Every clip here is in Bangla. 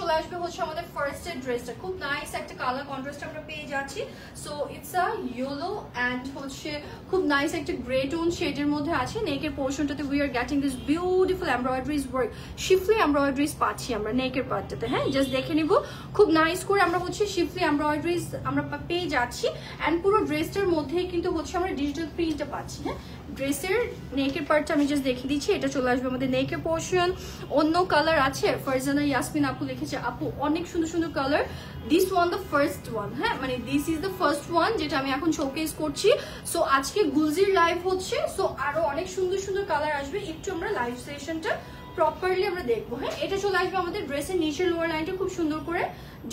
চলে আসবে হচ্ছে আমাদের ফার্স্ট এর ড্রেসটা, খুব নাইস একটা কালার কন্ট্রাস্ট আমরা পেয়ে যাচ্ছি। So it's a yellow and হচ্ছে খুব নাইস একটা গ্রে টোন শেডের মধ্যে আছে। নেকের পোর্শনটাতে we are getting this beautiful embroideries work, schiffli embroideries পাচ্ছি আমরা নেকের পার্টটাতে। হ্যাঁ, জাস্ট দেখে নিব, খুব নাইস করে আমরা হচ্ছে শিফলি এমব্রয়ডারিজ আমরা পেয়ে যাচ্ছি। অ্যান্ড পুরো ড্রেসটার মধ্যেই কিন্তু হচ্ছে আমরা ডিজিটাল প্রিন্টটা পাচ্ছি। হ্যাঁ, ড্রেসের নেকের পার্টটা আমি জাস্ট দেখিয়ে দিচ্ছি, এটা চলে আসবে আমাদের নেকের পোর্শন। অন্য কালার আছে, ফারজানা ইয়াসমিন আপু লিখেছে আপু অনেক সুন্দর সুন্দর colour, this one the first one. হ্যাঁ, মানে this is the first one যেটা আমি এখন শোকেস করছি। সো আজকে গুলজির লাইভ হচ্ছে, সো আরো অনেক সুন্দর সুন্দর কালার আসবে, একটু আমরা লাইভ সেশনটা প্রপারলি আমরা দেখবো। হ্যাঁ, এটা চলে আসবে আমাদের ড্রেসের নিচের লোয়ার লাইনটা খুব সুন্দর করে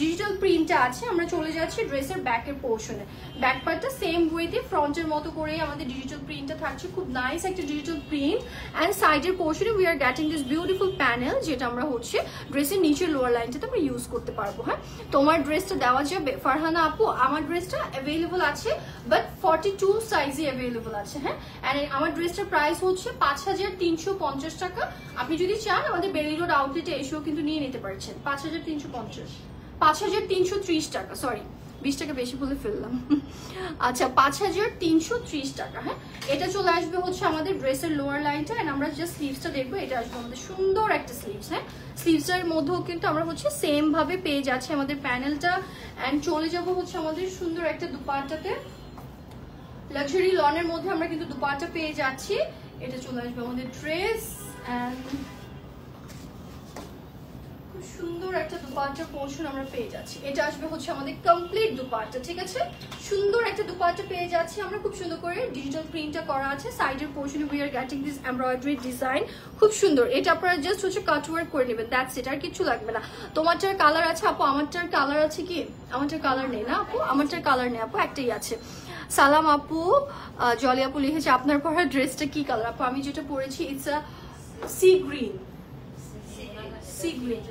ডিজিটাল প্রিন্টটা আছে। আমরা চলে যাচ্ছি ড্রেসের ব্যাকের পোর্শনে, ব্যাক পার্টটা সেম ওয়েতে ফ্রন্টের মতো করেই আমাদের ডিজিটাল প্রিন্টটা থাকছে, খুব নাইস একটা ডিজিটাল প্রিন্ট। অ্যান্ড সাইডের পোর্শনে we are getting this beautiful panel, যেটা আমরা হচ্ছে ড্রেসের নিচের লোয়ার লাইনটাতে আমরা ইউজ করতে পারবো। হ্যাঁ, তোমার ড্রেসটা দেওয়া যাবে ফারহানা আপু? আমার ড্রেসটা অ্যাভেলেবল আছে, বাট 42 সাইজে অ্যাভেলেবল আছে। হ্যাঁ, অ্যান্ড আমার ড্রেসটার প্রাইস হচ্ছে 5350 টাকা। আপনি যদি চান আমাদের বেলি রোড আউটলেটে এসেও কিন্তু নিয়ে নিতে পারছেন। 5330 টাকা, সরি 20 টাকা বেশি বলে ফেললাম। আচ্ছা, 5330 টাকা। হ্যাঁ, এটা চলে আসবে হচ্ছে আমাদের ড্রেসের লোয়ার লাইনটা। এন্ড আমরা জাস্ট স্লিভসটা দেখবো, এটা আসবে আমাদের সুন্দর একটা স্লিভস। হ্যাঁ, স্লিভসটার মধ্যেও কিন্তু আমরা হচ্ছে সেম ভাবে পেয়ে যাচ্ছি আমাদের প্যানেলটা। এন্ড চলে যাব হচ্ছে আমাদের সুন্দর একটা দুপাট্টাতে, লাক্সারি লনের মধ্যে আমরা কিন্তু দুপাট্টা পেয়ে যাচ্ছি। এটা চলে আসবে আমাদের ড্রেস এন্ড সুন্দর একটা দুপাট্টার পোর্শন আমরা পেয়ে যাচ্ছি। এটা আসবে হচ্ছে আমাদের কমপ্লিট দুপাট্টা, ঠিক আছে? সুন্দর একটা দুপাট্টা পেয়ে যাচ্ছি আমরা, খুব সুন্দর করে ডিজিটাল প্রিন্টটা করা আছে। সাইডের পোর্শনে we are getting this embroidery design, খুব সুন্দর। এটা আপনারা জাস্ট হচ্ছে কাট ওয়ার্ক করে নেবেন, দ্যাটস ইট, আর কিছু লাগবে না। তোমারটার কালার আছে আপু? আমারটার কালার আছে কি? আমারটার কালার নেই না আপু, আমারটার কালার নেই আপু, একটাই আছে। সালাম আপু, জলি আপু লিখেছে আপনার পরা ড্রেসটা কি কালার আপু? আমি যেটা পরেছি it's a sea green, sea green.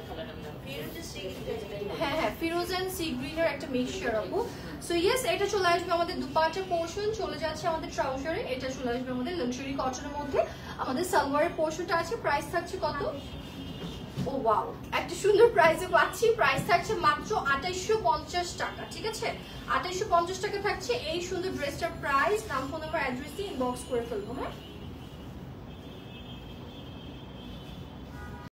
হ্যাঁ হ্যাঁ, ফিরোজ এন্ড সি গ্রিনের একটা মিক্সচার আপু। সো ইয়েস, এটা চলে আসবে আমাদের দুপাট্টা পোর্শন, চলে যাচ্ছে আমাদের ট্রাউজারে। এটা চলে আসবে আমাদের লাক্সারি কটনের মধ্যে। আমাদের সালোয়ারের পোর্শনটা আছে, প্রাইস থাকছে কত? ও ওয়াও, একটা সুন্দর প্রাইসে পাচ্ছি। প্রাইস থাকছে মাত্র 2850 টাকা, ঠিক আছে? 2850 টাকা থাকছে এই সুন্দর ড্রেসটার প্রাইস। নাম, ফোন নাম্বার, অ্যাড্রেস দিয়ে ইনবক্স করে ফেলবো। হ্যাঁ।